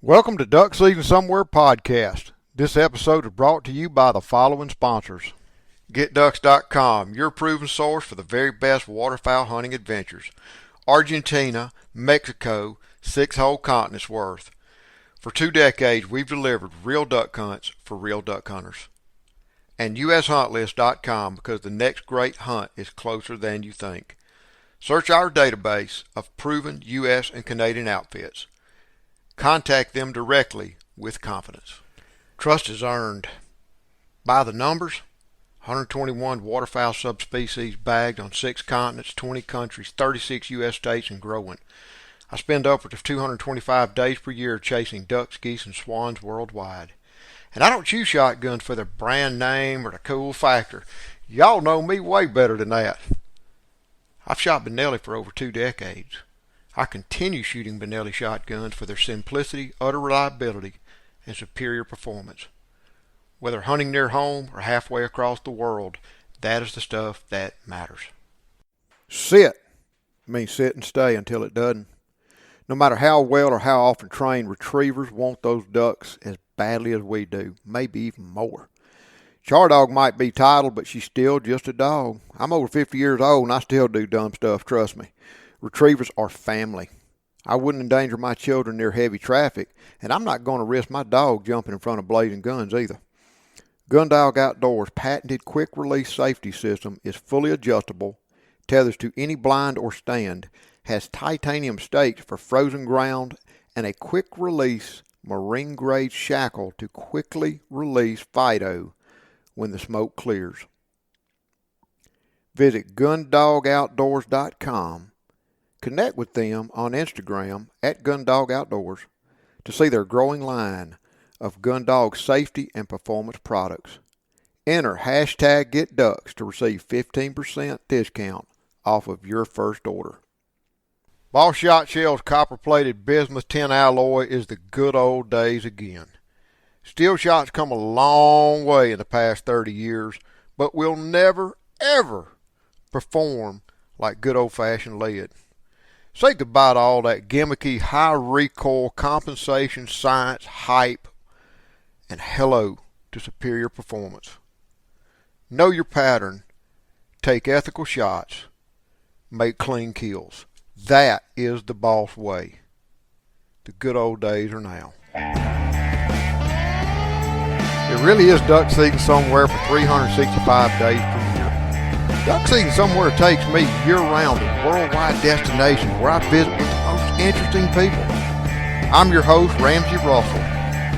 Welcome to Duck Season Somewhere podcast. This episode is brought to you by the following sponsors. GetDucks.com, your proven source for the very best waterfowl hunting adventures. Argentina, Mexico, 6 whole continents worth. For 2 decades, we've delivered real duck hunts for real duck hunters. And USHuntlist.com, because the next great hunt is closer than you think. Search our database of proven U.S. and Canadian outfits. Contact them directly with confidence. Trust is earned. By the numbers, 121 waterfowl subspecies bagged on 6 continents, 20 countries, 36 U.S. states, and growing. I spend upwards of 225 days per year chasing ducks, geese, and swans worldwide. And I don't choose shotguns for their brand name or the cool factor. Y'all know me way better than that. I've shot Benelli for over 2 decades. I continue shooting Benelli shotguns for their simplicity, utter reliability, and superior performance. Whether hunting near home or halfway across the world, that is the stuff that matters. Sit means sit and stay until it doesn't. No matter how well or how often trained, retrievers want those ducks as badly as we do, maybe even more. Chardog might be titled, but she's still just a dog. I'm over 50 years old and I still do dumb stuff, trust me. Retrievers are family. I wouldn't endanger my children near heavy traffic, and I'm not going to risk my dog jumping in front of blazing guns either. Gundog Outdoors' patented quick-release safety system is fully adjustable, tethers to any blind or stand, has titanium stakes for frozen ground, and a quick-release marine-grade shackle to quickly release Fido when the smoke clears. Visit gundogoutdoors.com. Connect with them on Instagram at Gundog Outdoors to see their growing line of Gundog safety and performance products. Enter hashtag GetDucks to receive 15% discount off of your first order. Boss Shot Shell's copper-plated bismuth tin alloy is the good old days again. Steel shots come a long way in the past 30 years, but will never, ever perform like good old-fashioned lead. Say goodbye to all that gimmicky, high recoil, compensation, science, hype, and hello to superior performance. Know your pattern, take ethical shots, make clean kills. That is the boss way. The good old days are now. It really is duck season somewhere for 365 days per year. Duck Season Somewhere takes me year-round to worldwide destinations where I visit with the most interesting people. I'm your host, Ramsey Russell.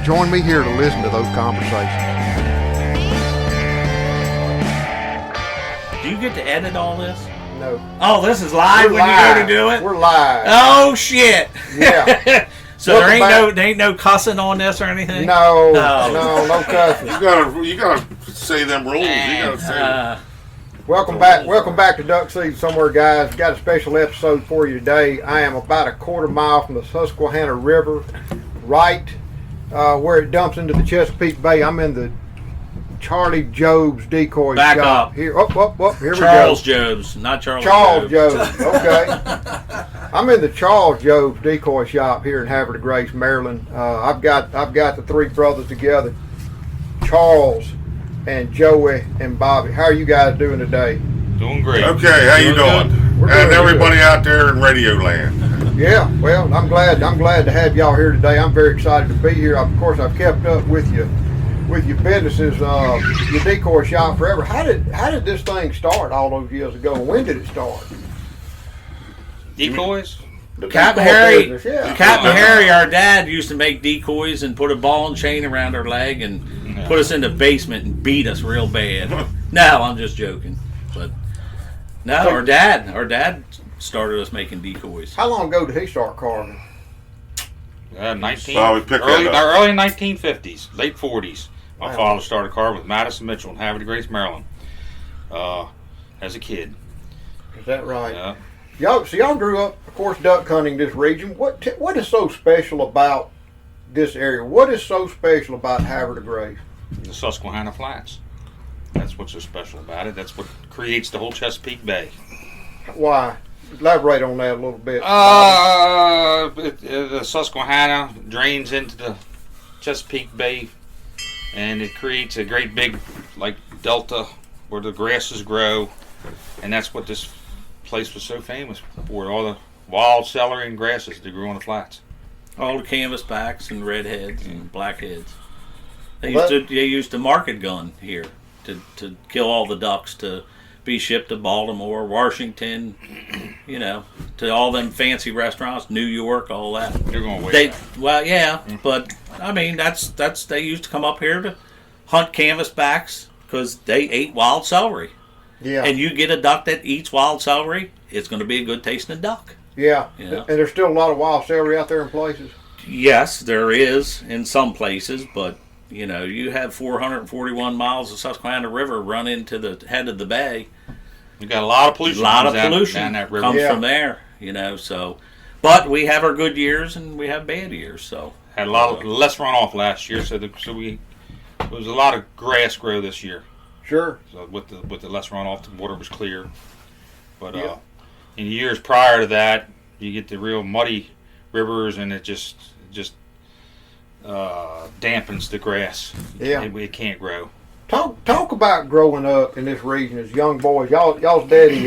Join me here to listen to those conversations. Do you get to edit all this? No. Oh, this is live when you go to do it? We're live. Oh, shit. Yeah. So there ain't no cussing on this or anything? No cussing. You gotta say them rules. You gotta say. Welcome back to Duck Season Somewhere, guys. Got a special episode for you today. I am about a quarter mile from the Susquehanna River, right where it dumps into the Chesapeake Bay. I'm in the Jobes Decoys Back Shop. up. Here we go. Charles Jobes, not Charles Jobes. Okay. I'm in the Jobes Decoy Shop here in Havre de Grace, Maryland. I've got the 3 brothers together, Charles and Joey and Bobby. How are you guys doing today? Doing great. Okay, how you doing? And everybody out there in Radio Land. Yeah, well, I'm glad to have y'all here today. I'm very excited to be here. Of course, I've kept up with your businesses, your decoy shop forever. How did this thing start all those years ago? When did it start? Decoys? Captain Harry, our dad used to make decoys and put a ball and chain around our leg and put us in the basement and beat us real bad. No, I'm just joking. But no, our dad started us making decoys. How long ago did he start carving? Early 1950s, late 40s. My father started carving with Madison Mitchell in Havre de Grace, Maryland, as a kid. Is that right? Yeah. Y'all grew up, of course, duck hunting this region. What is so special about this area? What is so special about Havre de Grace? The Susquehanna Flats. That's what's so special about it. That's what creates the whole Chesapeake Bay. Why? elaborate on that a little bit. The Susquehanna drains into the Chesapeake Bay, and it creates a great big delta where the grasses grow, and that's what this place was so famous for. All the wild celery and grasses that grew on the flats. All the canvasbacks and redheads and blackheads. They used the market gun here to kill all the ducks to be shipped to Baltimore, Washington, to all them fancy restaurants, New York, all that. They're going way back. Well, yeah, but I mean that's they used to come up here to hunt canvasbacks because they ate wild celery. Yeah. And you get a duck that eats wild celery, it's going to be a good tasting duck. Yeah. And there's still a lot of wild celery out there in places. Yes, there is in some places, but you have 441 miles of Susquehanna River run into the head of the bay. You got a lot of pollution. Down that river. Comes from there, so. But we have our good years and we have bad years, so. Had a lot of less runoff last year, so there was a lot of grass grow this year. Sure. So with the less runoff, the water was clear. But in years prior to that, you get the real muddy rivers, and it just dampens the grass. Yeah. It can't grow. Talk about growing up in this region as young boys. Y'all's daddy,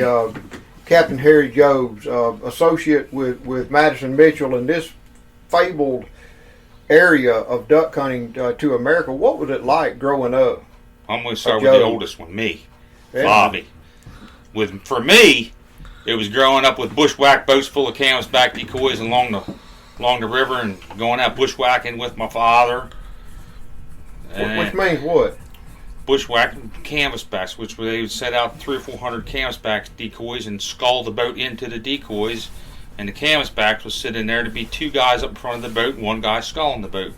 Captain Harry Jobes, associate with Madison Mitchell in this fabled area of duck hunting to America. What was it like growing up? I'm going to start with the oldest one, me, Bobby. For me, it was growing up with bushwhack boats full of canvasback decoys along the river and going out bushwhacking with my father. Which means what? Bushwhacking canvasbacks, which they would set out 300 or 400 canvasback decoys and scull the boat into the decoys, and the canvasbacks was sitting there to be two guys up in front of the boat and one guy sculling the boat.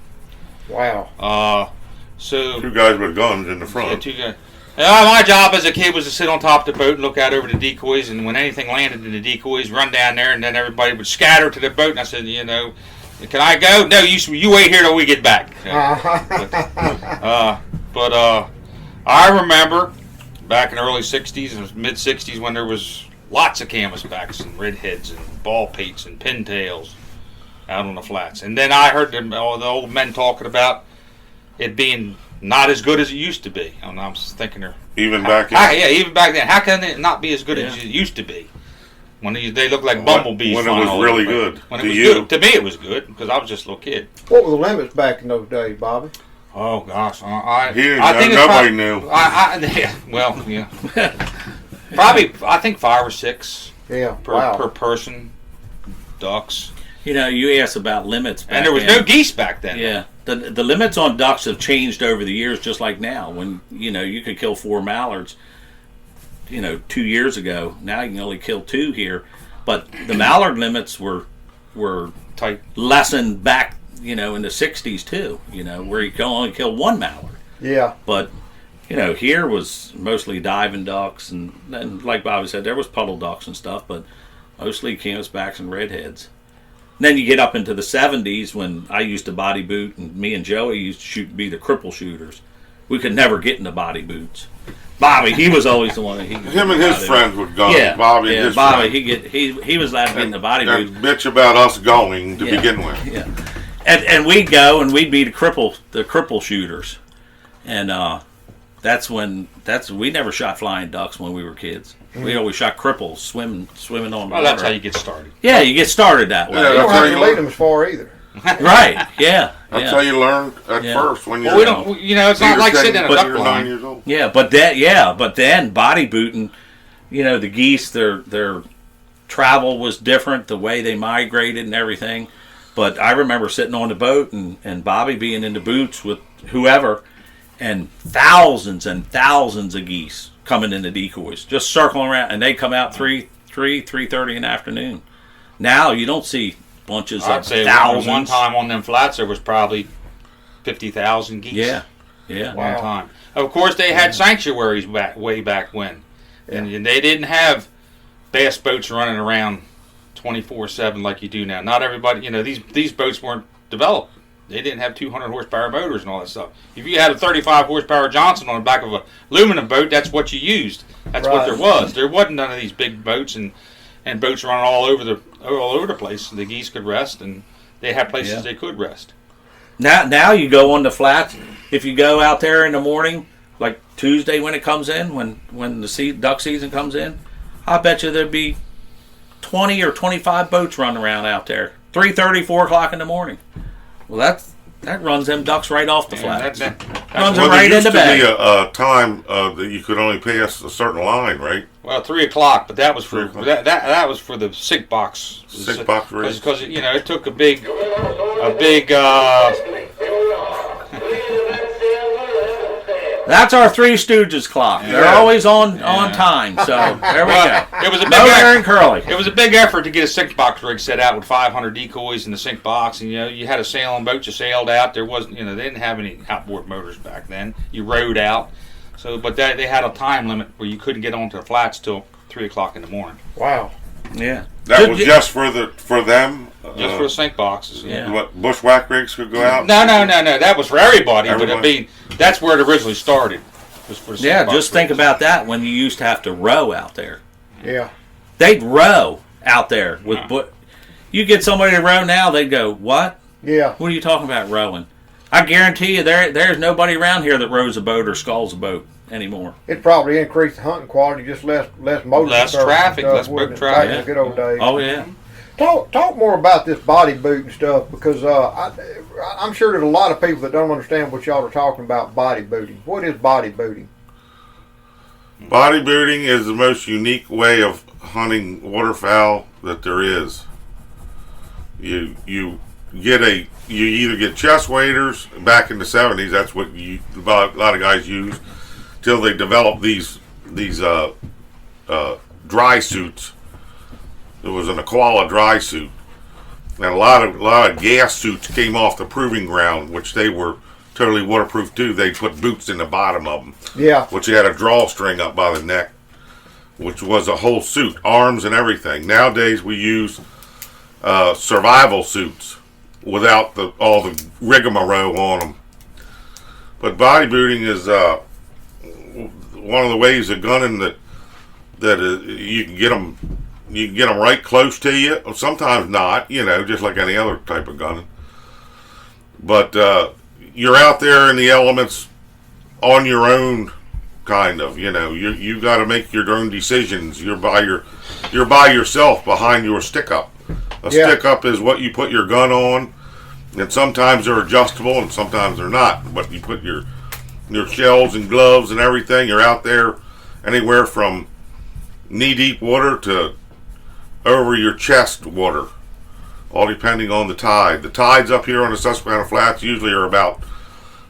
Wow. So two guys with guns in the front. Yeah, two guys. My job as a kid was to sit on top of the boat and look out over the decoys, and when anything landed in the decoys, run down there, and then everybody would scatter to the boat. And I said, can I go? No, you wait here till we get back. But I remember back in the early '60s and mid '60s when there was lots of canvasbacks and redheads and ball pates and pintails out on the flats, and then I heard the old men talking about it being not as good as it used to be. And I was thinking, even back then. How can it not be as good as it used to be? When they look like bumblebees. When it was really good. When it was good. To me, it was good because I was just a little kid. What were the limits back in those days, Bobby? Oh gosh, I think nobody knew. Probably I think 5 or 6. Yeah. Per person, ducks. You asked about limits back and there was no geese back then. Yeah. The limits on ducks have changed over the years, just like now. When you could kill 4 mallards, 2 years ago. Now you can only kill 2 here, but the mallard limits were tight, lessened back, in the '60s too. Where you can only kill 1 mallard. Yeah. But here was mostly diving ducks, and like Bobby said, there was puddle ducks and stuff, but mostly canvasbacks and redheads. And then you get up into the '70s when I used to body boot, and me and Joey used to be the cripple shooters. We could never get in the body boots. Bobby, he was always the one that him and his friends would go. Yeah, Bobby, he was allowed to get in the body boots. Bitch about us going to begin with. Yeah, and we'd go and we'd be the cripple shooters, and we never shot flying ducks when we were kids. We always shot cripples swimming on the water. That's how you get started. Yeah, you get started that way. You don't have to lead them as far either. Right? Yeah. That's how you learn at first when you're. We don't. It's not like sitting in a duck blind. 9 years old. Yeah, but then body booting. The geese, their travel was different. The way they migrated and everything. But I remember sitting on the boat and Bobby being in the boots with whoever, and thousands and thousands of geese coming in the decoys, just circling around, and they come out 3:30 in the afternoon. Now you don't see bunches I'd of say thousands. One time on them flats there was probably 50,000 geese. Yeah. One time. Of course, they had sanctuaries way back when, and they didn't have bass boats running around 24/7 like you do now. Not everybody, these boats weren't developed. They didn't have 200 horsepower motors and all that stuff. If you had a 35 horsepower Johnson on the back of a aluminum boat, that's what you used. That's what there was. There wasn't none of these big boats, and and boats running all over the place. So the geese could rest, and they had places they could rest. Now you go on the flats. If you go out there in the morning, like Tuesday when it comes in, when the duck season comes in, I bet you there'd be 20 or 25 boats running around out there. 3:30, 4 o'clock in the morning. Well, that runs them ducks right off the flat. Runs them right in the bay. There used to be a time that you could only pass a certain line, right? Well, 3 o'clock, but that was for that was for the sink box. Sink box race. Because it took a big. That's our Three Stooges clock. They're always on time. So there we go. It was a big and Curly. It was a big effort to get a sink box rig set out with 500 decoys in the sink box, and you had a sailing boat. You sailed out. There wasn't they didn't have any outboard motors back then. You rowed out. So, but they had a time limit where you couldn't get onto the flats till 3 o'clock in the morning. Wow. Yeah. That was just for them. Just for the sink boxes. Yeah. What, bushwhack rigs could go out? No. That was for everybody. But I mean, that's where it originally started. Was for sink box just think about that when you used to have to row out there. Yeah. They'd row out there with you get somebody to row now, they'd go, "What? Yeah. What are you talking about rowing?" I guarantee you there's nobody around here that rows a boat or sculls a boat anymore. It probably increased the hunting quality, just less motor. Less traffic, less boat traffic. Back in the good old days. Oh yeah. Talk more about this body boot and stuff, because I'm sure there's a lot of people that don't understand what y'all are talking about body booting. What is body booting? Body booting is the most unique way of hunting waterfowl that there is. You either get chest waders. Back in the 70s, that's what a lot of guys used till they developed these dry suits. There was an Aquala dry suit, and a lot of gas suits came off the proving ground, which they were totally waterproof too. They put boots in the bottom of them, which had a drawstring up by the neck, which was a whole suit, arms and everything. Nowadays we use survival suits without all the rigmarole on them. But body booting is one of the ways of gunning that you can get them. You can get them right close to you, or sometimes not, just like any other type of gunning. But you're out there in the elements on your own, kind of. You got to make your own decisions. You're by yourself behind your stick up. Stick up is what you put your gun on, and sometimes they're adjustable and sometimes they're not. But you put your shells and gloves and everything. You're out there anywhere from knee-deep water to over your chest water, all depending on the tide. The tides up here on the Susquehanna Flats usually are about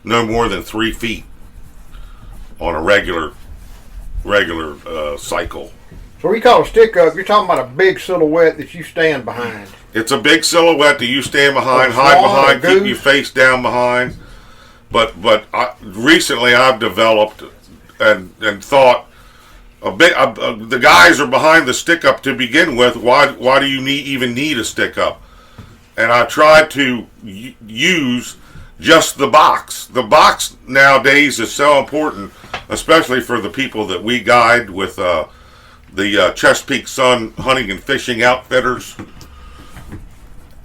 no more than 3 feet on a regular cycle. So we call a stick up, you're talking about a big silhouette that you stand behind. It's a big silhouette that you stand behind, hide behind, keep you face down behind. But recently I've developed and thought, the guys are behind the stick up to begin with. Why do you even need a stick up? And I tried to use just the box. The box nowadays is so important, especially for the people that we guide with the Chesapeake Sun Hunting and Fishing Outfitters.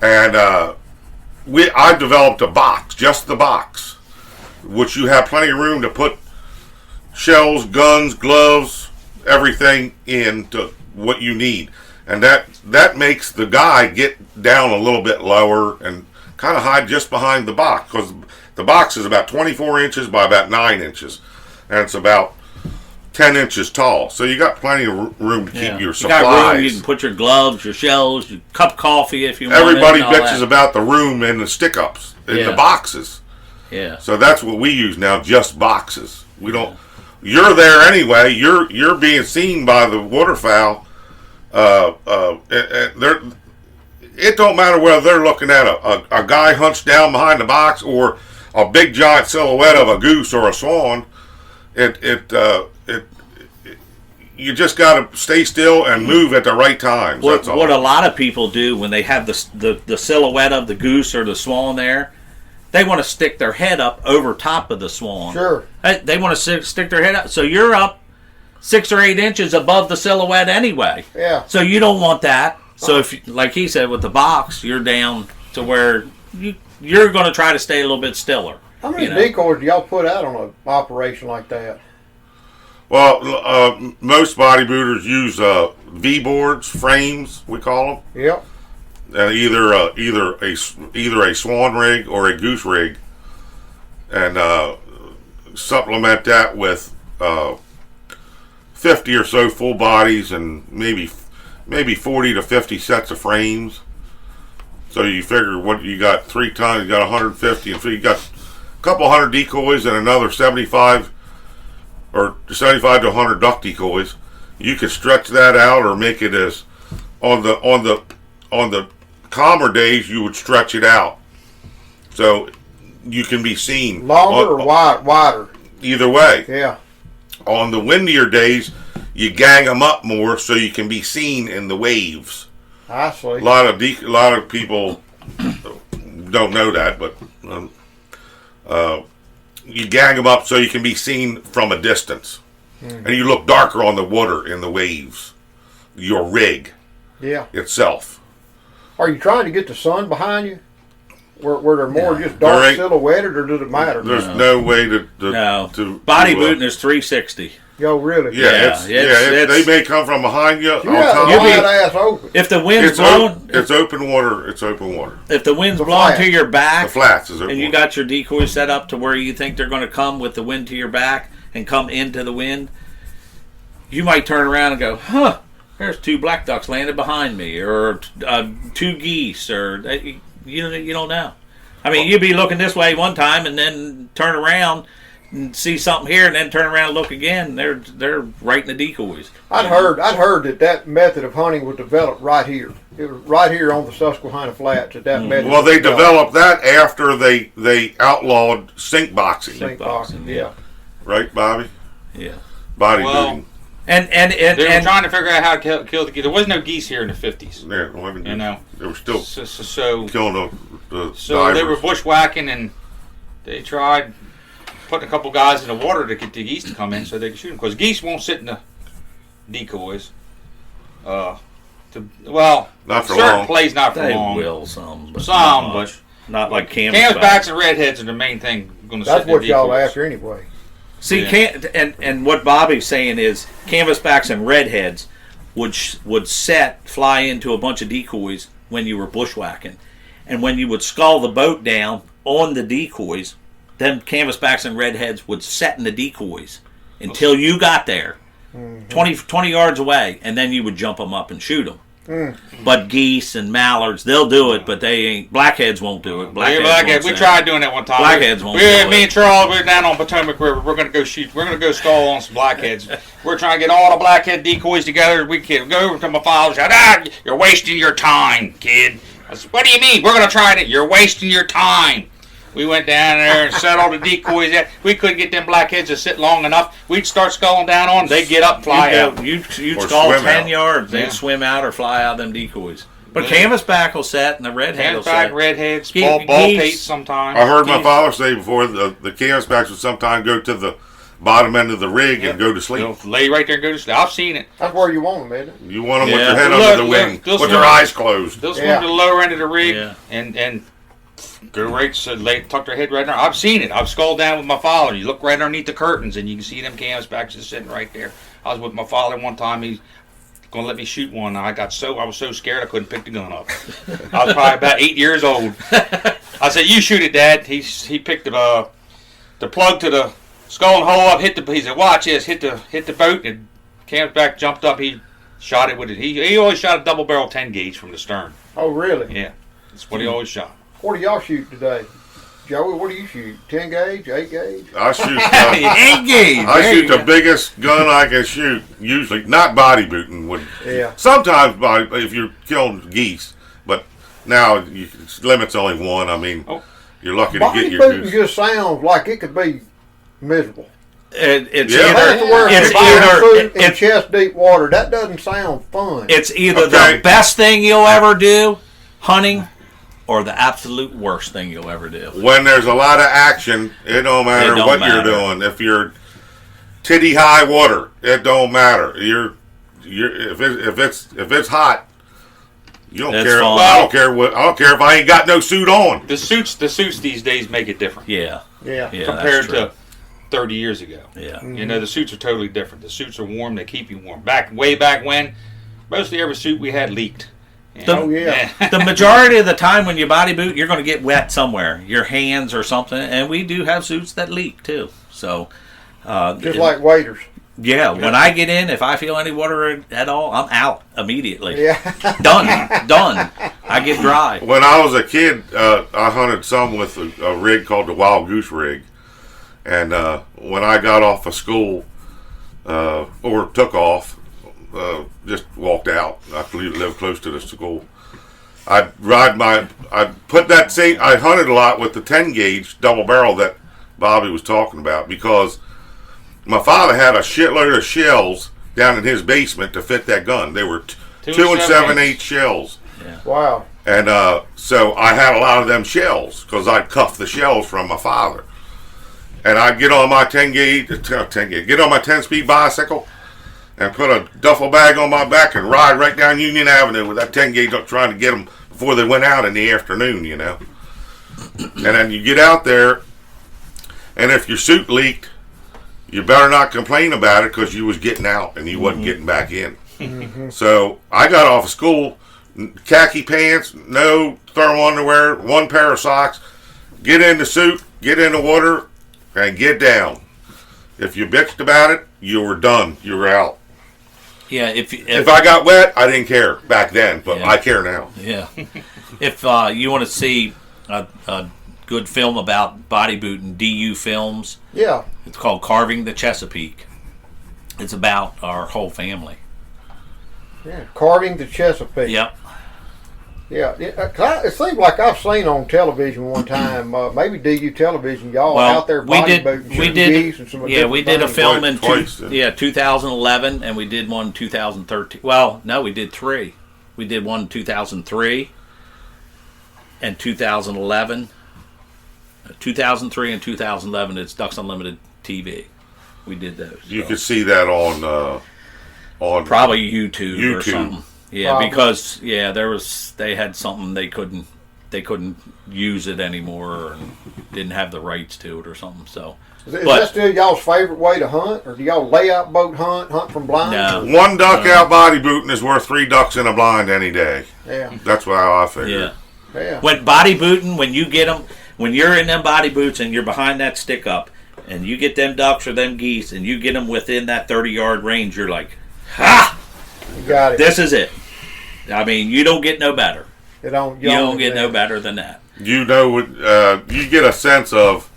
And I developed a box, just the box, which you have plenty of room to put shells, guns, gloves, everything into what you need, and that makes the guy get down a little bit lower and kind of hide just behind the box, because the box is about 24 inches by about 9 inches, and it's about 10 inches tall. So you got plenty of room to keep your supplies. You got room. You can put your gloves, your shells, your cup of coffee if you want. Everybody bitches about the room in the stick ups in the boxes. Yeah. So that's what we use now, just boxes. We don't. You're there anyway. You're being seen by the waterfowl. It don't matter whether they're looking at a guy hunched down behind the box or a big giant silhouette of a goose or a swan. You just got to stay still and move at the right times. What a lot of people do when they have the silhouette of the goose or the swan there, they want to stick their head up over top of the swan. Sure. They want to stick their head up. So you're up 6 or 8 inches above the silhouette anyway. Yeah. So you don't want that. So if, like he said, with the box, you're down to where you're going to try to stay a little bit stiller. How many decoys do y'all put out on an operation like that? Well, most bodybuilders use V-boards, frames, we call them. Yep. And either a swan rig or a goose rig, and supplement that with 50 or so full bodies and maybe 40 to 50 sets of frames. So you figure what you got 3 times, you got 150, and so you got a couple hundred decoys and another 75 to 100 duck decoys. You could stretch that out or make it as on the calmer days you would stretch it out so you can be seen longer or wider. Either way. Yeah. On the windier days, you gang them up more so you can be seen in the waves. I see. A lot of people don't know that, but you gang them up so you can be seen from a distance, and you look darker on the water in the waves. Your rig, itself. Are you trying to get the sun behind you, where they're more just dark silhouetted, or does it matter? There's no way to body booting is 360. Yo, really? Yeah, they may come from behind you. You got the wide ass open. If the wind's blowing, it's open water. It's open water. If the wind's blowing to your back, the flats is open and you water. got your decoys set up to where you think they're going to come with the wind to your back and come into the wind, you might turn around and go, "Huh, there's 2 black ducks landed behind me, or 2 geese, or you don't know." I mean, you'd be looking this way one time and then turn around and see something here, and then turn around and look again. They're right in the decoys. I'd heard that method of hunting was developed right here. It was right here on the Susquehanna Flats that method. Well, they developed that after they outlawed sink boxing. Sink boxing, yeah. Right, Bobby? Yeah. Bodybuilding. And they were trying to figure out how to kill the geese. There was no geese here in the 50s. Yeah, they were still killing the So divers. they were bushwhacking, and they tried putting a couple guys in the water to get the geese to come in so they could shoot them. Because geese won't sit in the decoys. Not for certain long. plays not for they long. will some, but not like canvasbacks and redheads are the main thing going to sit in the That's what y'all decoys. after anyway. See, and what Bobby's saying is canvasbacks and redheads would fly into a bunch of decoys when you were bushwhacking, and when you would scull the boat down on the decoys, then canvasbacks and redheads would set in the decoys until you got there, 20 yards away, and then you would jump them up and shoot them. But geese and mallards, they'll do it, but they ain't. Blackheads won't do it. Blackheads. We tried doing that one time. Blackheads won't do it. Me and Charles, we're down on Potomac River. We're going to go shoot. We're going to go stall on some blackheads. We're trying to get all the blackhead decoys together. We can go over to my father and shout, you're wasting your time, kid. I said, what do you mean? We're going to try it. You're wasting your time. We went down there and set all the decoys out. We couldn't get them blackheads to sit long enough. We'd start sculling down on them. They'd get up and fly out. You'd skull 10 yards. They'd swim out or fly out of them decoys. But canvasback will set and the redhead will set. Canvasback, redheads, ball pates sometimes. I heard my father say before the canvasbacks would sometimes go to the bottom end of the rig and go to sleep. They'll lay right there and go to sleep. I've seen it. That's where you want them, isn't it? You want them with your head under the wing, with their eyes closed. They'll swim to the lower end of the rig and go right, tuck their head right there. I've seen it. I've sculled down with my father. You look right underneath the curtains and you can see them canvasbacks just sitting right there. I was with my father one time. He's going to let me shoot one. I was so scared I couldn't pick the gun up. I was probably about 8 years old. I said, "You shoot it, Dad." He picked the plug to the skull and hole up. He said, "Watch this." Hit the boat and canvasback jumped up. He shot it with it. He always shot a double barrel 10 gauge from the stern. Oh, really? Yeah, that's what he always shot. What do y'all shoot today? Joey, what do you shoot? 10 gauge, 8 gauge? I shoot 8 gauge. I shoot the biggest gun I can shoot. Usually, not body booting. Sometimes if you're killing geese, but now limit's only 1. I mean, you're lucky to get your body booting goose. just sounds like it could be miserable. It's in chest deep water. That doesn't sound fun. It's either the best thing you'll ever do, hunting, or the absolute worst thing you'll ever do. When there's a lot of action, it don't matter what you're doing. If you're titty high water. It don't matter. If it's hot, you don't care. Fine. I don't care what. I don't care if I ain't got no suit on. The suits these days make it different. Yeah. Compared to 30 years ago. Yeah. You know, the suits are totally different. The suits are warm. They keep you warm. Way back when, mostly every suit we had leaked. The majority of the time when you body boot, you're going to get wet somewhere, your hands or something, and we do have suits that leak too. So, just like waders. Yeah, when I get in, if I feel any water at all, I'm out immediately. Yeah, done. I get dry. When I was a kid, I hunted some with a rig called the Wild Goose rig, and when I got off of school or took off. Just walked out. I lived close to the school. I hunted a lot with the 10 gauge double barrel that Bobby was talking about because my father had a shitload of shells down in his basement to fit that gun. They were 2 and 7/8 shells. Yeah. Wow. And so I had a lot of them shells because I'd cuff the shells from my father. And I'd get on my 10 speed bicycle and put a duffel bag on my back and ride right down Union Avenue with that 10 gauge up trying to get them before they went out in the afternoon, you know. And then you get out there, and if your suit leaked, you better not complain about it because you was getting out and you wasn't getting back in. So I got off of school, khaki pants, no thermal underwear, one pair of socks, get in the suit, get in the water, and get down. If you bitched about it, you were done. You were out. Yeah, if I got wet, I didn't care back then, but I care now. Yeah. If you want to see a good film about body booting, DU Films. Yeah. It's called Carving the Chesapeake. It's about our whole family. Yeah, Carving the Chesapeake. Yep. Yeah, it seems like I've seen on television one time, maybe DU television, y'all out there body booting, shooting geese and some we did a film in 2011. 2011, and we did one in 2013. Well, no, we did three. We did one in 2003 and 2011. 2003 and 2011, it's Ducks Unlimited TV. We did those. You could see that on probably YouTube or something. Yeah, Probably. because they had something they couldn't use it anymore and didn't have the rights to it or something. So is that still y'all's favorite way to hunt, or do y'all lay out boat hunt from blind? No. One duck out body booting is worth 3 ducks in a blind any day. Yeah, that's how I figure. Yeah. When body booting, when you get them, when you're in them body boots and you're behind that stick up, and you get them ducks or them geese, and you get them within that 30-yard range, you're like, ha! You got it. This is it. I mean, you don't get no better. You don't get no better than that. You know, you get a sense of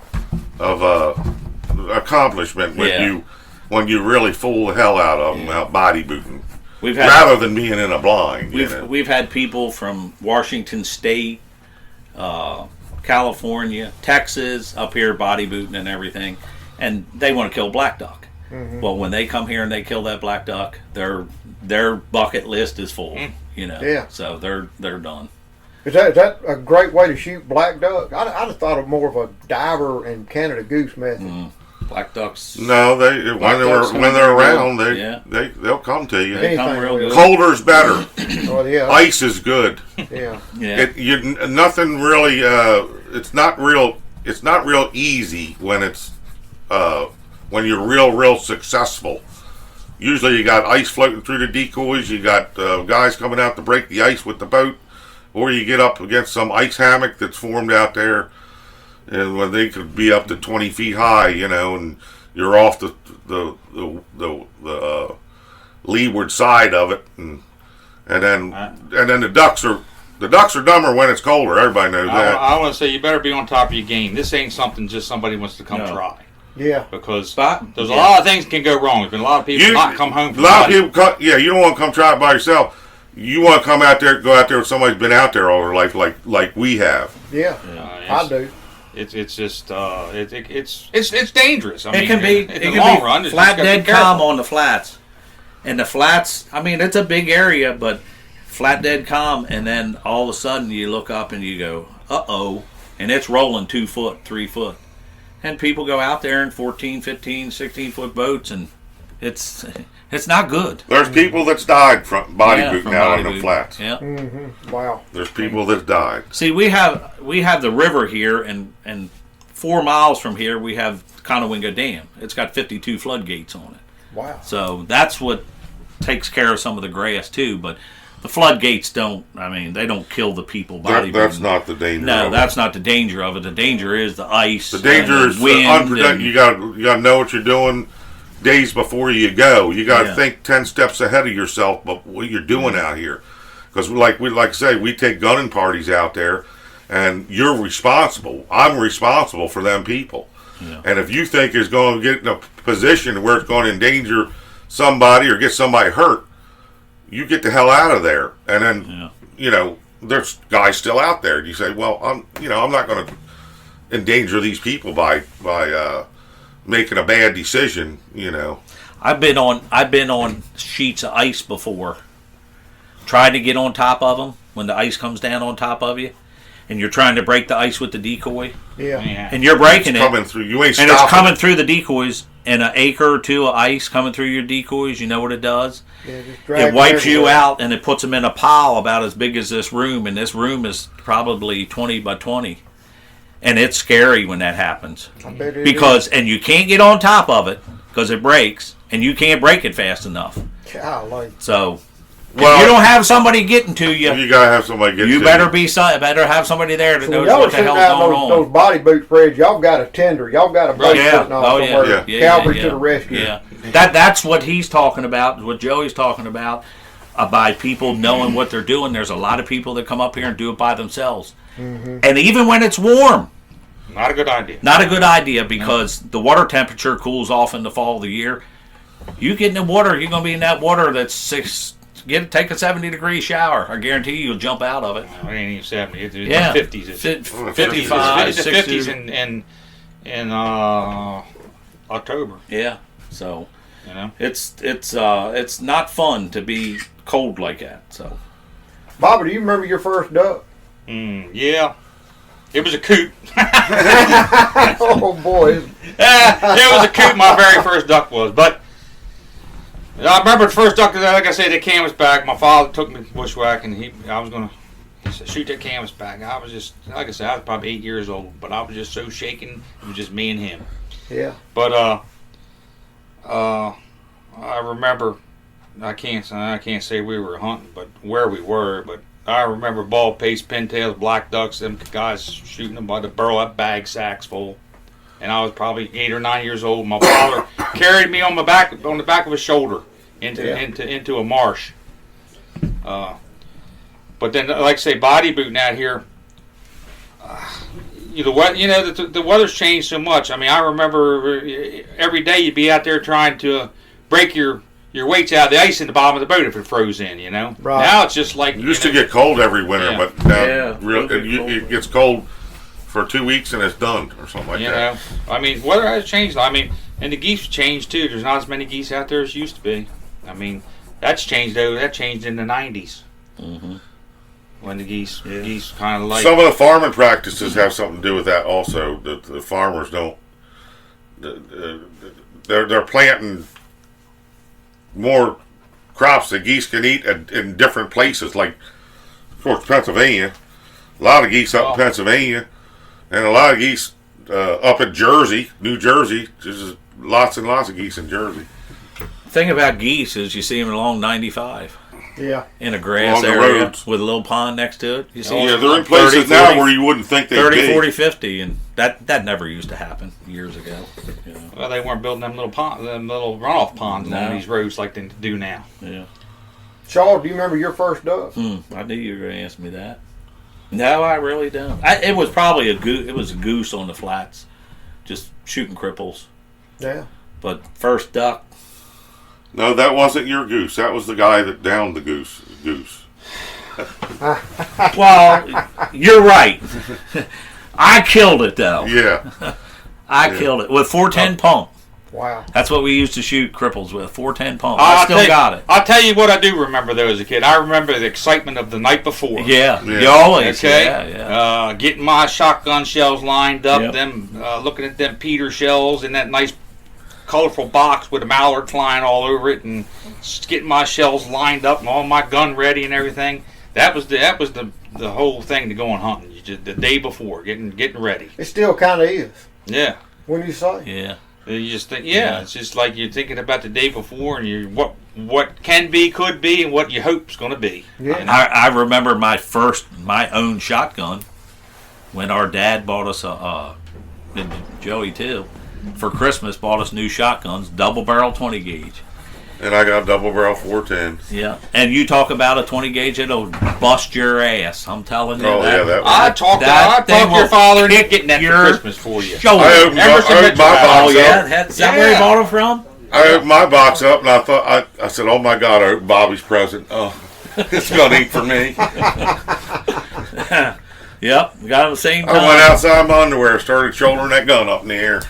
accomplishment when you really fool the hell out of them out body booting, rather than being in a blind. We've had people from Washington State, California, Texas, up here body booting and everything, and they want to kill black duck. Mm-hmm. Well, when they come here and they kill that black duck, their bucket list is full. You know, so they're done. Is that a great way to shoot black duck? I'd have thought of more of a diver and Canada goose method. Black ducks. No, when they're around, they'll come to you. They come real good. Colder's better. Oh yeah. Ice is good. Yeah. Nothing really. It's not real easy when it's when you're real successful. Usually you got ice floating through the decoys, you got guys coming out to break the ice with the boat, or you get up against some ice hammock that's formed out there, and when they could be up to 20 feet high, you know, and you're off the leeward side of it, and then the ducks are dumber when it's colder. Everybody knows that. I want to say you better be on top of your game. This ain't something just somebody wants to come try. Yeah, because there's a lot of things can go wrong. There's been a lot of people not come home from a lot of people you don't want to come try it by yourself. You want to go out there with somebody's been out there all their life, like we have. Yeah, I do. It's just it's dangerous. I mean, it can be in the long run. Flat dead calm on the flats, and the flats. I mean, it's a big area, but flat dead calm, and then all of a sudden you look up and you go, uh-oh, and it's rolling 2 foot, 3 foot. And people go out there in 14, 15, 16-foot boats, and it's not good. There's people that's died from body booting out on the flats. Yeah. Mm-hmm. Wow. There's people that died. See, we have the river here, and 4 miles from here we have Conowingo Dam. It's got 52 floodgates on it. Wow. So that's what takes care of some of the grass too, but the floodgates don't. I mean, they don't kill the people body. That's not the danger. No, that's not the danger of it. The danger is the ice. The danger is wind. unpredictable. You got to know what you're doing days before you go. You got to think 10 steps ahead of yourself, but what you're doing out here, because like I say, we take gunning parties out there, and you're responsible. I'm responsible for them people. Yeah. And if you think it's going to get in a position where it's going to endanger somebody or get somebody hurt, you get the hell out of there. And then, there's guys still out there. You say, well, I'm not going to endanger these people by making a bad decision. I've been on sheets of ice before. Tried to get on top of them when the ice comes down on top of you, and you're trying to break the ice with the decoy. Yeah. And you're breaking it's coming through. You ain't and stopping. it's coming through the decoys. And an acre or two of ice coming through your decoys, you know what it does? Yeah, just It wipes you out, and it puts them in a pile about as big as this room, and this room is probably 20 by 20. And it's scary when that happens. I bet it because and you can't get on top of it because it breaks, and you can't break it fast enough. Golly. So if you don't have somebody getting to you, you gotta have somebody get. You better better have somebody there that So knows y'all what the hell's going on. Those body boot spreads, y'all got a tender. Y'all got a boat sitting on somewhere. Calvary to the rescue. Yeah, that's what he's talking about. What Joey's talking about people knowing what they're doing. There's a lot of people that come up here and do it by themselves, and even when it's warm. Not a good idea. Not a good idea because the water temperature cools off in the fall of the year. You get in the water, you're going to be in that water that's take a 70-degree shower. I guarantee you'll jump out of it. It ain't even 70. It's 50s. It's 55, it's the 50s in October. Yeah. So it's not fun to be cold like that. So, Bobby, do you remember your first duck? Yeah. It was a coot. Oh boy. It was a coot. My very first duck was, but. I remember the first duck, like I said, the canvasback. My father took me bushwhack, and he said, shoot that canvasback. I was just, like I said, I was probably 8 years old, but I was just so shaken. It was just me and him. Yeah. But I remember, I can't say we were hunting, but where we were. But I remember bald paste, pintails, black ducks. Them guys shooting them by the barrel up bag sacks full. And I was probably 8 or 9 years old. My father carried me on the back of his shoulder into a marsh. But then, like I say, body booting out here. The weather's changed so much. I mean, I remember every day you'd be out there trying to break your weights out of the ice in the bottom of the boat if it froze in. Right. Now it's just like it used to get cold every winter, but now it gets cold for 2 weeks and it's done or something like that. I mean, weather has changed. I mean, and the geese changed too. There's not as many geese out there as used to be. I mean, that's changed though. That changed in the 90s. Mm-hmm. When the geese kind of like some of the farming practices have something to do with that also. The farmers don't. They're planting more crops that geese can eat in different places, like of course Pennsylvania. A lot of geese up in Pennsylvania. And a lot of geese up in Jersey, New Jersey. There's lots and lots of geese in Jersey. The thing about geese is you see them along 95. Yeah. In a grass along area roads. with a little pond next to it. You see they're in places 30, now 40, where you wouldn't think they'd 30, be. 40, 50, and that never used to happen years ago. Well, they weren't building them little runoff ponds along these roads like they do now. Yeah. Charles, do you remember your first duck? I knew you were going to ask me that. No, I really don't. It was probably a goose on the flats, just shooting cripples. Yeah. But first duck. No, that wasn't your goose. That was the guy that downed the goose. Well, you're right. I killed it though. Yeah. I killed it with 410 pump. Wow. That's what we used to shoot cripples with, 410 pump. I still got it. I'll tell you what I do remember, though, as a kid. I remember the excitement of the night before. Yeah. You always. Okay. Yeah. Getting my shotgun shells lined up, Yep. looking at them Peter shells in that nice colorful box with a mallard flying all over it, and getting my shells lined up and all my gun ready and everything. That was the whole thing to going hunting. You just, the day before, getting ready. It still kind of is. Yeah. When you say. Yeah. You just think, it's just like you're thinking about the day before, and you what can be, could be, and what you hope's going to be. Yeah. I remember my own shotgun when our dad bought us and Joey too, for Christmas bought us new shotguns, double barrel 20 gauge. And I got double barrel 410s. Yeah, and you talk about a 20 gauge, it'll bust your ass. I'm telling you. Oh, yeah, that I talked to your father and getting that for Christmas for you. I opened my box up. Is that where he bought them from? I opened my box up and I thought, I said, oh my God, I opened Bobby's present. Oh, it's going to eat for me. Yep, we got them the same time. I went outside my underwear, started shouldering that gun up in the air.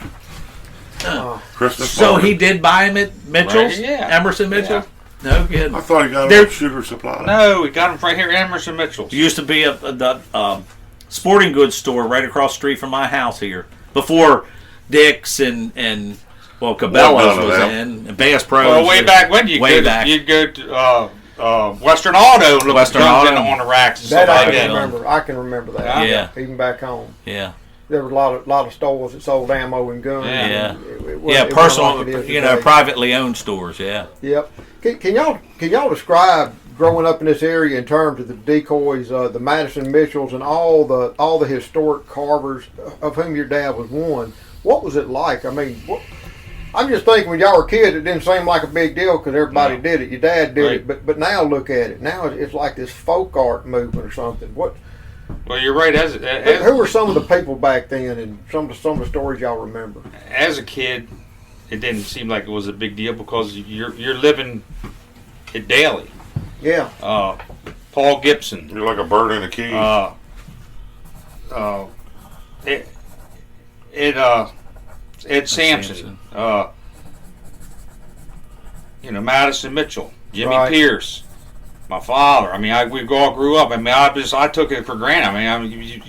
Christmas So morning. he did buy him at Mitchell's? Right, yeah. Emerson Mitchell? Yeah. No kidding. I thought he got There- a shooter supply. No, we got them right here at Emerson Mitchell's. There used to be a sporting goods store right across the street from my house here. Before Dick's and Cabela's None of was them. in, and Bass Pro. Well, way back when you'd go to Western Auto, look at Western guns Auto. on the racks and That stuff I like can that. remember. I can remember that. Yeah. Even back home. Yeah. There was a lot of stores that sold ammo and guns. Yeah. and it wasn't- Yeah, it personal, wasn't like it is today. privately owned stores, yeah. Yep. Can y'all describe growing up in this area in terms of the decoys, the Madison Mitchells, and all the historic carvers, of whom your dad was one? What was it like? I mean, I'm just thinking when y'all were kids, it didn't seem like a big deal because everybody did it. Your dad did it, but now look at it. Now it's like this folk art movement or something. Well, you're right. Who were some of the people back then, and some of the stories y'all remember? As a kid, it didn't seem like it was a big deal because you're living it daily. Yeah. Paul Gibson. You're like a bird in a cage. Ed Sampson. Madison Mitchell, Jimmy Right. Pierce, my father. I mean, we all grew up. I mean, I took it for granted. I mean, you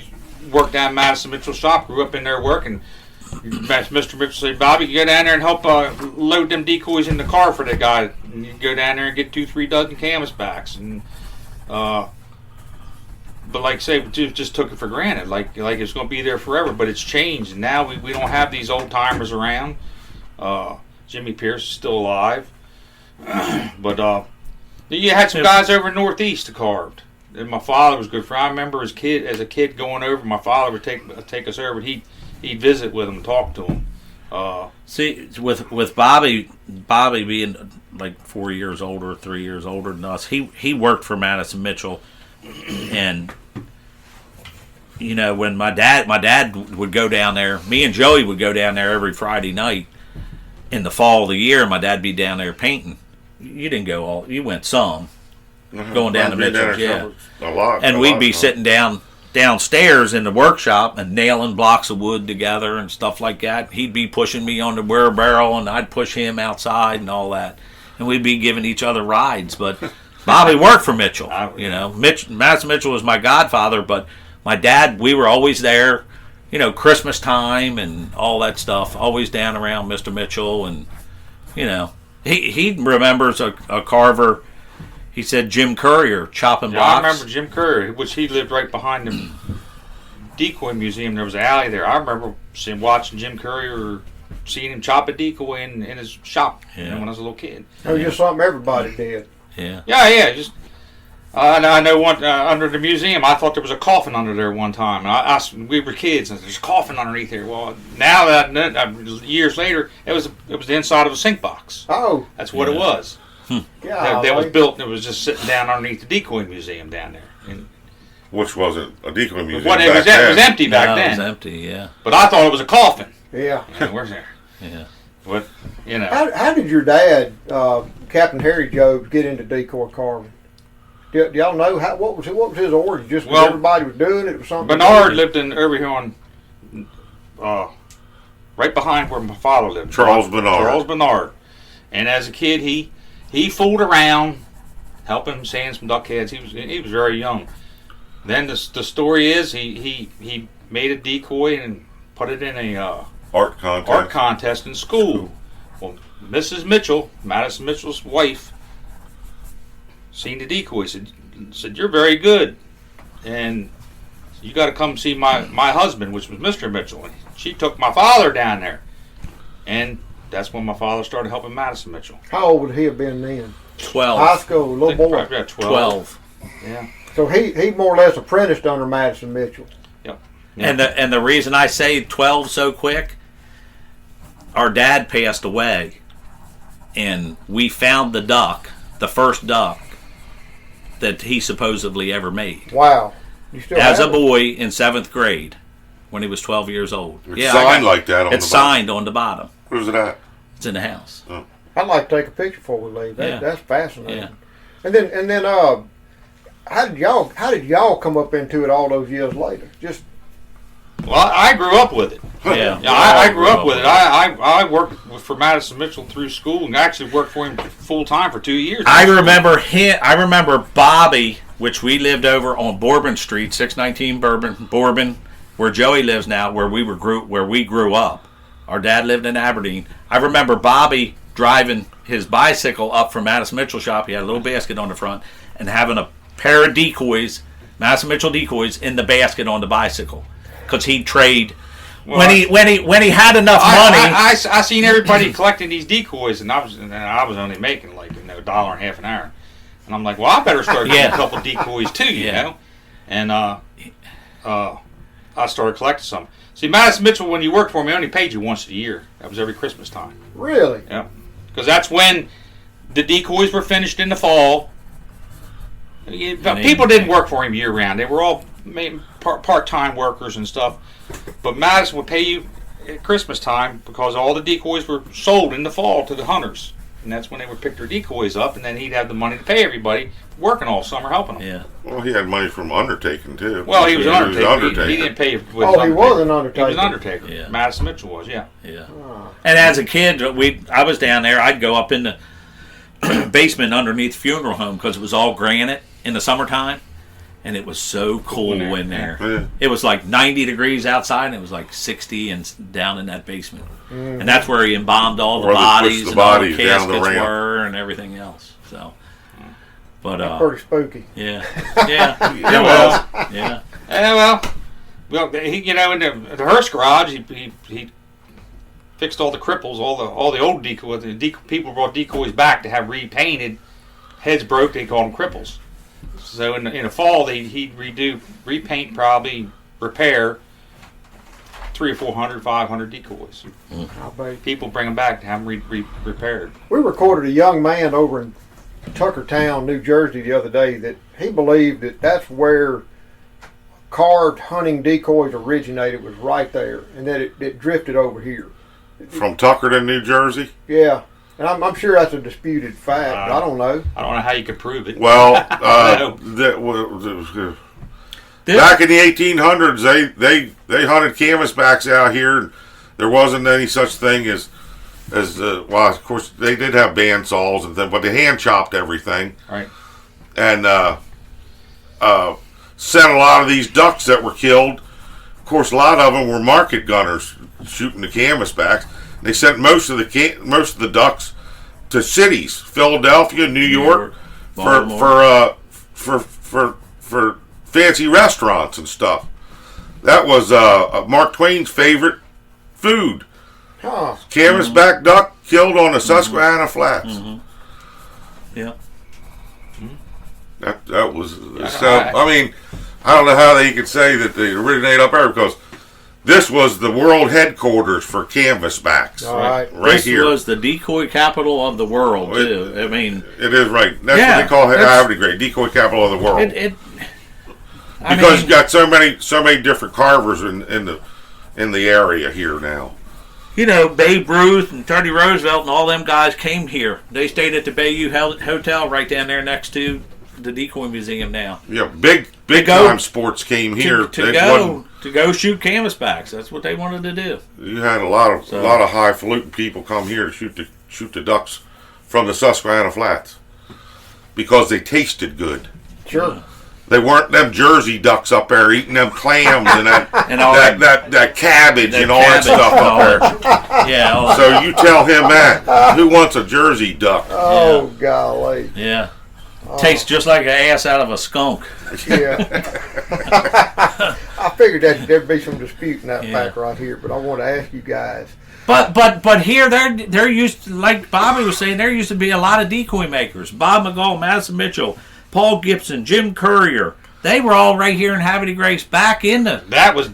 worked down Madison Mitchell's shop, grew up in there working. Mr. Mitchell said, Bobby, you go down there and help load them decoys in the car for that guy. And you go down there and get 2-3 dozen canvasbacks. And but like I say, we just took it for granted, like it's going to be there forever. But it's changed, and now we don't have these old timers around. Jimmy Pierce is still alive, but you had some guys over Northeast that carved. And my father was good friend. I remember as a kid going over. My father would take us over. And he'd visit with him and talk to him. See, with Bobby being like 4 years older, 3 years older than us, he worked for Madison Mitchell, and when my dad would go down there, me and Joey would go down there every Friday night in the fall of the year. My dad'd be down there painting. You didn't go all, you went some, going down to Mitchell's, yeah, a lot, and we'd be sitting downstairs in the workshop and nailing blocks of wood together and stuff like that. He'd be pushing me on the wheelbarrow and I'd push him outside and all that, and we'd be giving each other rides. But Bobby worked for Mitchell. Madison Mitchell was my godfather, but my dad, we were always there, Christmas time and all that stuff, always down around Mr. Mitchell. And he remembers a carver. He said Jim Courier chopping blocks. I remember Jim Courier, which he lived right behind the decoy museum. There was an alley there. I remember watching Jim Courier, seeing him chop a decoy in his shop when I was a little kid. It was just something everybody did. Yeah. Yeah. Just I know one under the museum. I thought there was a coffin under there one time. And we were kids, and there's a coffin underneath there. Well, now that years later, it was the inside of a sink box. Oh, that's what it was. yeah. That was built, and it was just sitting down underneath the decoy museum down there. And which wasn't a decoy museum. it was empty back then. It was empty, yeah. But I thought it was a coffin. Yeah. Where's there? Yeah. What How did your dad, Captain Harry Jobes, get into decoy carving? Do y'all know what was his origin? Just because everybody was doing it, or something? Bernard lived over here on right behind where my father lived. Charles Bernard. Charles Bernard. And as a kid, he fooled around, helping sand some duck heads. He was very young. Then the story is he made a decoy and put it in a art contest in school. Well, Mrs. Mitchell, Madison Mitchell's wife, seen the decoy. Said you're very good, and you got to come see my husband, which was Mr. Mitchell. And she took my father down there, and that's when my father started helping Madison Mitchell. How old would he have been then? 12. High school, little boy. Yeah, 12. Yeah. So he more or less apprenticed under Madison Mitchell. Yep. And the reason I say 12 so quick, our dad passed away, and we found the first duck that he supposedly ever made. Wow. You still As a have it? boy in 7th grade when he was 12 years old. It's signed like that on the bottom. It's signed on the bottom. Where's it at? It's in the house. Oh. I'd like to take a picture before we leave. Yeah. That's fascinating. Yeah. And then how did y'all come up into it all those years later? Just Well, I grew up with it. Yeah. Yeah, I grew up with it. I worked for Madison Mitchell through school and actually worked for him full time for 2 years. I remember Bobby, which we lived over on Bourbon Street, 619 Bourbon, where Joey lives now, where we grew up. Our dad lived in Aberdeen. I remember Bobby driving his bicycle up from Madison Mitchell shop. He had a little basket on the front and having a pair of decoys, Madison Mitchell decoys, in the basket on the bicycle, because he'd trade. When he had enough money. I seen everybody collecting these decoys, and I was only making like $1.50 an hour, and I'm like, well, I better start getting a couple decoys too, you know, and I started collecting some. See, Madison Mitchell, when you worked for me, only paid you once a year. That was every Christmas time. really? Yeah, because that's when the decoys were finished in the fall. People didn't work for him year round. They were all part-time workers and stuff. But Madison would pay you at Christmas time because all the decoys were sold in the fall to the hunters. And that's when they would pick their decoys up, and then he'd have the money to pay everybody working all summer helping them. Yeah. Well, he had money from undertaking too. Well, he was an undertaker. He didn't pay. He was an undertaker. Yeah. Madison Mitchell was, yeah. Yeah. And as a kid, I was down there. I'd go up in the basement underneath the funeral home because it was all granite in the summertime, and it was so cool in there. Yeah. It was like 90 degrees outside, and it was like 60 and down in that basement. And that's where he embalmed all the Where they bodies pushed the and all the bodies down the caskets ramp. were and everything else. So, but Pretty spooky. yeah, it was. Yeah. Well, he, in the hearse garage, he fixed all the cripples, all the old decoys. People brought decoys back to have repainted. Heads broke, they called them cripples. So in the fall, he'd repaint, probably repair 300 or 400, 500 decoys. People bring them back to have them repaired. We recorded a young man over in Tuckertown, New Jersey, the other day that he believed that that's where carved hunting decoys originated, was right there, and that it drifted over here. From Tuckerton, New Jersey. Yeah. And I'm sure that's a disputed fact, but I don't know. I don't know how you could prove it. Well, back in the 1800s, they hunted canvasbacks out here. There wasn't any such thing as well, of course, they did have bandsaws and things, but they hand chopped everything. Right. And sent a lot of these ducks that were killed. Of course, a lot of them were market gunners shooting the canvasbacks. They sent most of the ducks to cities, Philadelphia, New York, for fancy restaurants and stuff. That was Mark Twain's favorite food. Huh. Canvasback duck killed on the Susquehanna Flats. Mm-hmm. Yeah. That was so. I mean, I don't know how they could say that they originate up there, because this was the world headquarters for canvasbacks. All right. This here. was the decoy capital of the world, too. I mean, it is right. That's what they call Havre de Grace, decoy capital of the world. Because you got so many different carvers in the area here now. Babe Ruth and Teddy Roosevelt and all them guys came here. They stayed at the Bayou Hotel right down there next to the Decoy Museum now. Yeah, big time sports came here. To go to go shoot canvasbacks. That's what they wanted to do. You had a lot of highfalutin people come here to shoot the ducks from the Susquehanna Flats because they tasted good. Sure. They weren't them Jersey ducks up there eating them clams and that cabbage and all that stuff up there. Yeah. So you tell him that. Who wants a Jersey duck? Oh, golly. Yeah. Tastes just like an ass out of a skunk. Yeah. I figured that there'd be some dispute in that fact right here, but I want to ask you guys. But here they're used to, like Bobby was saying, there used to be a lot of decoy makers. Bob McGall, Madison Mitchell, Paul Gibson, Jim Courier. They were all right here in Havre de Grace back in the that was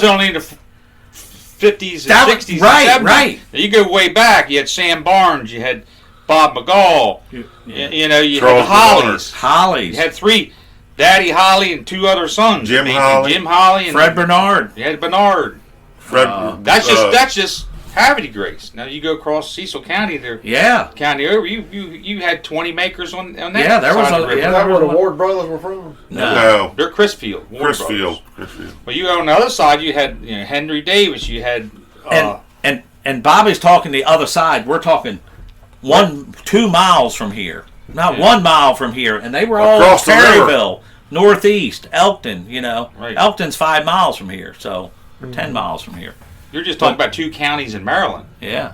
only in the 50s and 60s right, and 70s. Right. You go way back. You had Sam Barnes. You had Bob McGall. You had the Hollies. You had three. Daddy Holly and two other sons. Jim Holly and Fred Bernard. You had Bernard. That's just Havre de Grace. Now you go across Cecil County there. Yeah. County over. You had 20 makers on that. Yeah, there was Is that where the Ward brothers were from? No. They're Chrisfield. Chrisfield. But you on the other side, you had Henry Davis. You had and Bobby's talking the other side. We're talking 2 miles from here. Not 1 mile from here, and they were all in Perryville, northeast, Elkton. Right. Elkton's 5 miles from here, so we're 10 miles from here. You're just talking about 2 counties in Maryland. Yeah.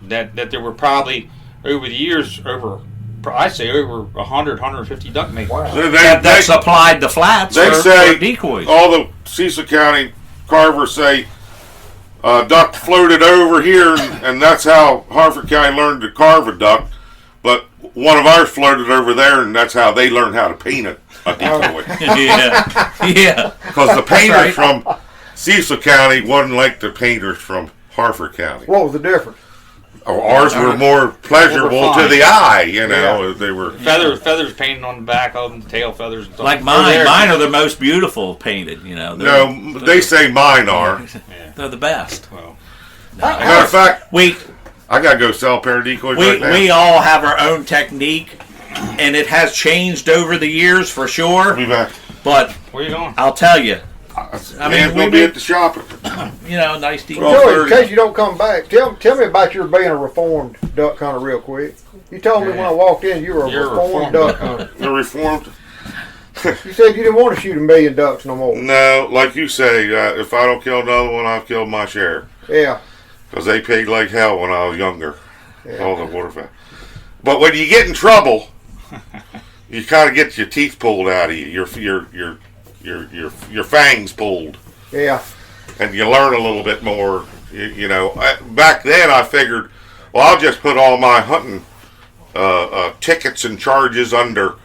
That there were probably over the years over 100, 150 duck makers. Wow. That supplied the flats for decoys. All the Cecil County carvers say duck floated over here, and that's how Harford County learned to carve a duck. But one of ours floated over there, and that's how they learned how to paint a decoy. Yeah. Because the painters from Cecil County wasn't like the painters from Harford County. What was the difference? Ours were more pleasurable to the eye, They were feathers painted on the back of them, tail feathers. And stuff. Like mine. Mine are the most beautiful painted. No, they say mine are. They're the best. Well, Matter of fact, We I gotta go sell a pair of decoys right now. we all have our own technique, and it has changed over the years for sure. Be back. But where you going? I'll tell you, We'll be at the shop. nice decoy. Joey, in case you don't come back, tell me about your being a reformed duck hunter real quick. You told me when I walked in you were a reformed duck hunter. They're reformed. You said you didn't want to shoot 1 million ducks no more. No, like you say, if I don't kill another one, I've killed my share. Yeah. Because they paid like hell when I was younger. Yeah. All the waterfowl. But when you get in trouble, you kind of get your teeth pulled out of you. Your fangs pulled. Yeah. And you learn a little bit more. Back then I figured, well, I'll just put all my hunting tickets and charges under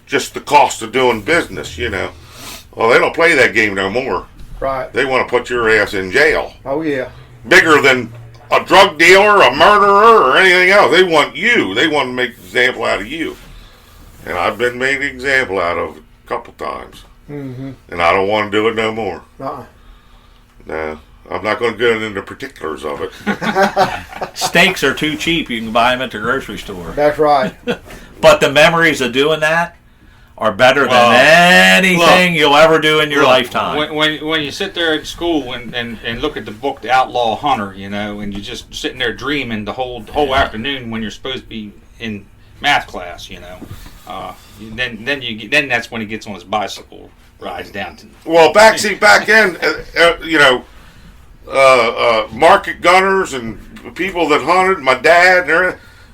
just the cost of doing business. Well, they don't play that game no more. Right. They want to put your ass in jail. Oh yeah. Bigger than a drug dealer, a murderer, or anything else. They want you. They want to make an example out of you. And I've been made an example out of a couple times. Mm-hmm. And I don't want to do it no more. Uh-uh. No. I'm not going to get into particulars of it. Steaks are too cheap. You can buy them at the grocery store. That's right. But the memories of doing that are better than anything you'll ever do in your lifetime. When you sit there at school and look at the book The Outlaw Hunter, and you're just sitting there dreaming the whole afternoon when you're supposed to be in math class, then that's when he gets on his bicycle, rides down to. Well, back then, market gunners and people that hunted, my dad,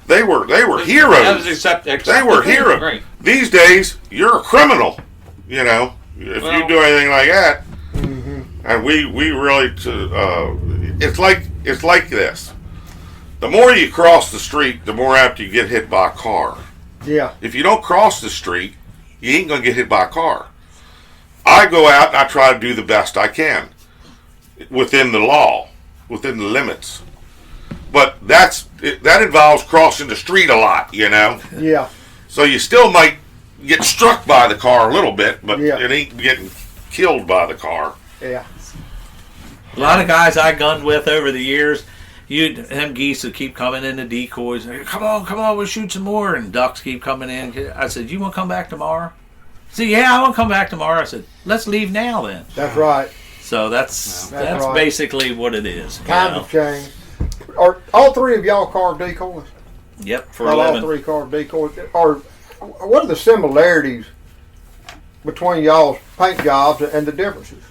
they were heroes. They were heroes. Right. These days, you're a criminal. If you do anything like that, and we really it's like this. The more you cross the street, the more apt you get hit by a car. Yeah. If you don't cross the street, you ain't gonna get hit by a car. I go out and I try to do the best I can within the law, within the limits. But that involves crossing the street a lot, Yeah. So you still might get struck by the car a little bit, but it ain't getting killed by the car. Yeah. A lot of guys I gunned with over the years, them geese that keep coming in the decoys. Come on, we'll shoot some more. And ducks keep coming in. I said, you want to come back tomorrow? So yeah, I want to come back tomorrow. I said, let's leave now then. That's right. So that's right. basically what it is. Times have changed. Are all three of y'all carved decoys? Yep, for a living. All three carved decoys. Or what are the similarities between y'all's paint jobs and the differences?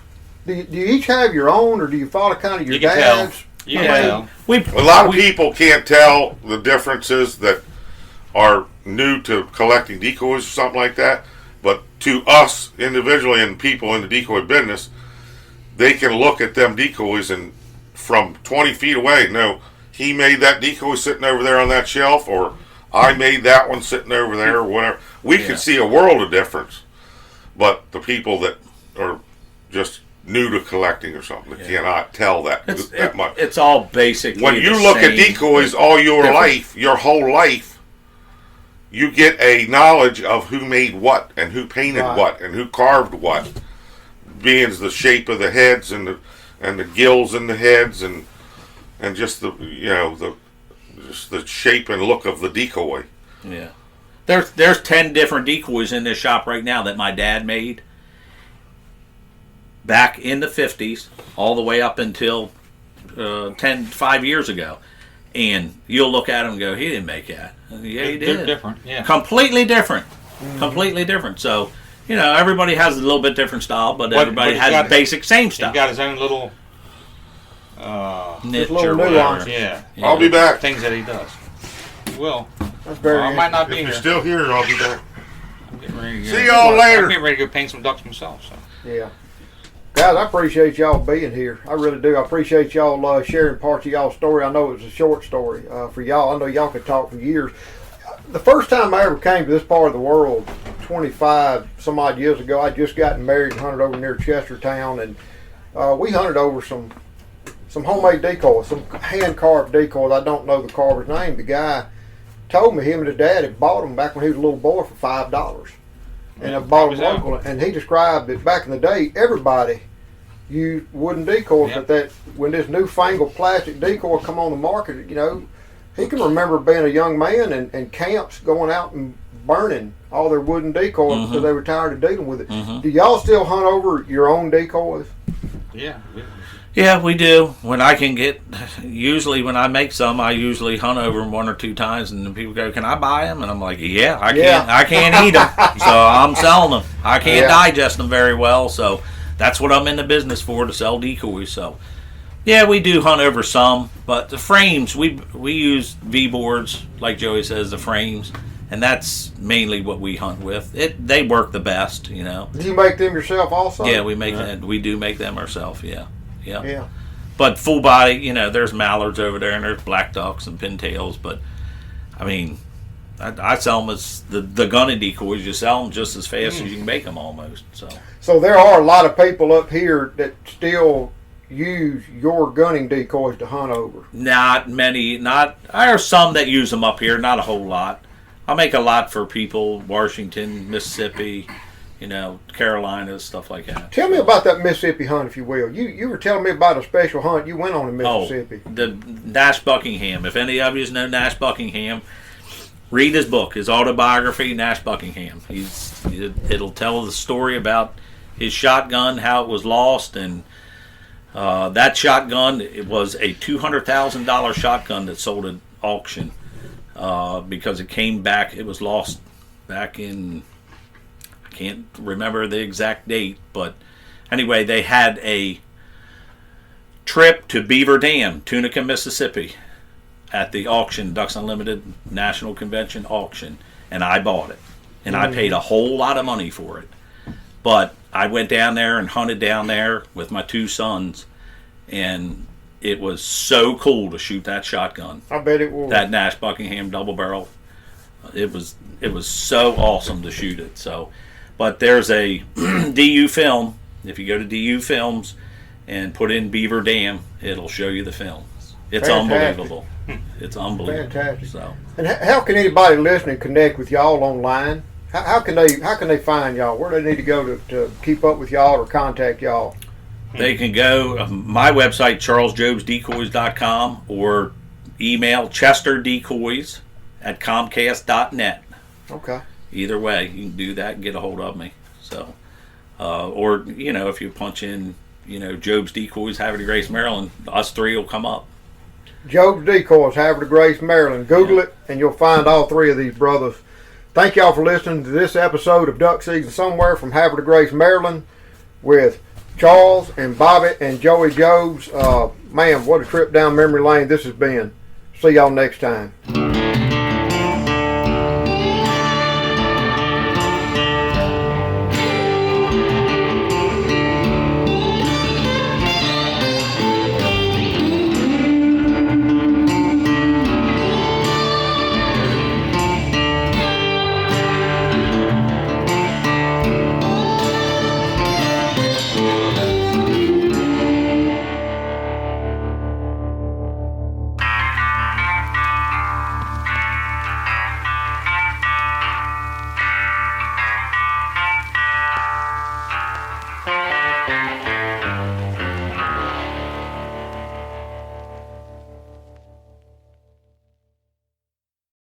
Do you each have your own, or do you follow kind of your dad's? You can tell. A lot of people can't tell the differences that are new to collecting decoys or something like that. But to us individually and people in the decoy business, they can look at them decoys and from 20 feet away know he made that decoy sitting over there on that shelf, or I made that one sitting over there, or whatever. We can see a world of difference. But the people that are just new to collecting or something, they cannot tell that much. It's all basically when you look at decoys all your life, your whole life, you get a knowledge of who made what and who painted what and who carved what, being the shape of the heads and the gills in the heads and just the the shape and look of the decoy. Yeah, there's 10 different decoys in this shop right now that my dad made back in the 50s, all the way up until 5 years ago. And you'll look at him and go, he didn't make that. Yeah, he did. They're different, yeah. Completely different. Mm-hmm. Completely different. So, everybody has a little bit different style, but everybody has basic same style. He's got his own little niche little or whatever. nuance. Yeah. I'll be back. Things that he does. Well, That's very I might not be If here. you're still here, I'll be back. I'm getting ready to go. See y'all later. I'm getting ready to go paint some ducks myself. So. Yeah. Guys, I appreciate y'all being here. I really do. I appreciate y'all sharing parts of y'all's story. I know it was a short story for y'all. I know y'all could talk for years. The first time I ever came to this part of the world, 25 some odd years ago, I just gotten married and hunted over near Chestertown, and we hunted over some homemade decoys, some hand-carved decoys. I don't know the carver's name. The guy told me him and his dad had bought them back when he was a little boy for $5. And I bought them local, and he described that back in the day, everybody used wooden decoys, but that when this newfangled plastic decoy come on the market, he can remember being a young man and camps going out and burning all their wooden decoys because they were tired of dealing with it. Mm-hmm. Do y'all still hunt over your own decoys? Yeah. Yeah, we do. When I can get, usually when I make some, I usually hunt over them 1 or 2 times, and then people go, "Can I buy them?" And I'm like, "Yeah, I can't. I can't eat them, so I'm selling them. I can't digest them very well, so that's what I'm in the business for, to sell decoys." So, yeah, we do hunt over some, but the frames we use V boards, like Joey says, the frames, and that's mainly what we hunt with. They work the best, Do you make them yourself also? Yeah, we do make them ourselves. Yeah. But full body, there's mallards over there and there's black ducks and pintails. But I mean, I sell them as the gunning decoys. You sell them just as fast as you can make them almost. So there are a lot of people up here that still use your gunning decoys to hunt over. Not many. There are some that use them up here. Not a whole lot. I make a lot for people, Washington, Mississippi, Carolinas, stuff like that. Tell me about that Mississippi hunt, if you will. You were telling me about a special hunt you went on in Mississippi. The Nash Buckingham. If any of you know Nash Buckingham, read his book, his autobiography, Nash Buckingham. It'll tell the story about his shotgun, how it was lost, and that shotgun, it was a $200,000 shotgun that sold at auction because it came back. It was lost back in, can't remember the exact date, but anyway, they had a trip to Beaver Dam, Tunica, Mississippi, at the auction, Ducks Unlimited National Convention auction, and I bought it, and I paid a whole lot of money for it. But I went down there and hunted down there with my 2 sons, and it was so cool to shoot that shotgun. I bet it was. That Nash Buckingham double barrel. It was so awesome to shoot it. So. But there's a DU film. If you go to DU Films and put in Beaver Dam, it'll show you the film. It's unbelievable. It's unbelievable. Fantastic. So. And how can anybody listening connect with y'all online? How can they find y'all? Where do they need to go to keep up with y'all or contact y'all? They can go my website, charlesjobesdecoys.com, or email chesterdecoys@comcast.net. Okay. Either way, you can do that and get a hold of me. So, or if you punch in, Jobes Decoys, Havre de Grace, Maryland, us three will come up. Jobes Decoys, Havre de Grace, Maryland. Google it, and you'll find all three of these brothers. Thank y'all for listening to this episode of Duck Season Somewhere from Havre de Grace, Maryland, with Charles and Bobby and Joey Jobes. Man, what a trip down memory lane this has been. See y'all next time.